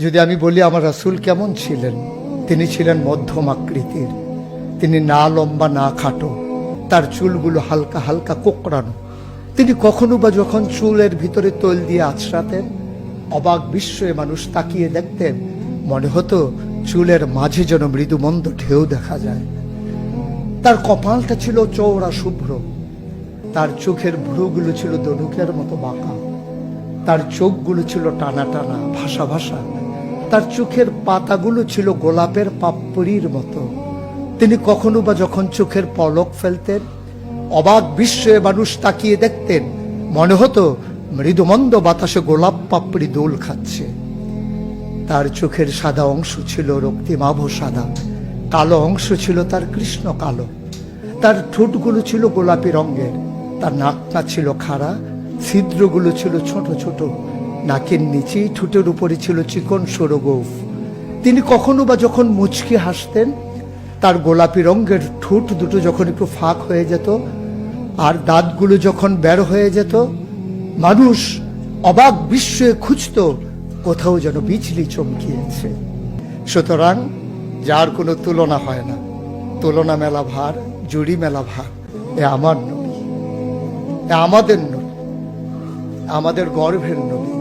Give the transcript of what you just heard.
যদি আমি বলি আমার রাসূল কেমন ছিলেন, তিনি ছিলেন মধ্যম আকৃতির। তিনি না লম্বা না খাটো, তার চুলগুলো হালকা হালকা কোঁকড়ানো। তিনি কখনো বা যখন চুলের ভিতরে তৈল দিয়ে আছড়াতেন, অবাক বিস্ময়ে মানুষ তাকিয়ে দেখতেন, মনে হতো চুলের মাঝে যেন মৃদুমন্দ ঢেউ দেখা যায়। তার কপালটা ছিল চওড়া শুভ্র, তার চোখের ভ্রুগুলো ছিল ধনুকের মতো বাঁকা, তার চোখগুলো ছিল টানা টানা ভাসা ভাসা, তার চোখের পাতাগুলো ছিল গোলাপের পাপড়ির মতো। তিনি কখনো বা যখন চোখের পলক ফেলতেন, অবাক বিস্ময়ে মানুষ তাকিয়ে দেখতেন, মনে হতো মৃদুমন্দ বাতাসে গোলাপ পাপড়ি দোল খাচ্ছে। তার চোখের সাদা অংশ ছিল রক্তিমাভ সাদা, কালো অংশ ছিল তার কৃষ্ণ কালো। তার ঠোঁটগুলো ছিল গোলাপি রঙের, তার নাকটা ছিল খাড়া, ছিদ্রগুলো ছিল ছোট ছোট, নাকের নিচেই ঠোঁটের উপরে ছিল চিকন সরু গোঁফ। তিনি কখনো বা যখন মুচকি হাসতেন, তার গোলাপি রঙের ঠোঁট দুটো যখন একটু ফাঁক হয়ে যেত আর দাঁতগুলো যখন বের হয়ে যেত, মানুষ অবাক বিস্ময়ে খুঁজত কোথাও যেন বিজলি চমকিয়েছে। সুতরাং যার কোনো তুলনা হয় না, তুলনা মেলা ভার, জুড়ি মেলা ভার, এ আমার নবী, এ আমাদের নবী, আমাদের গর্ভের নবী।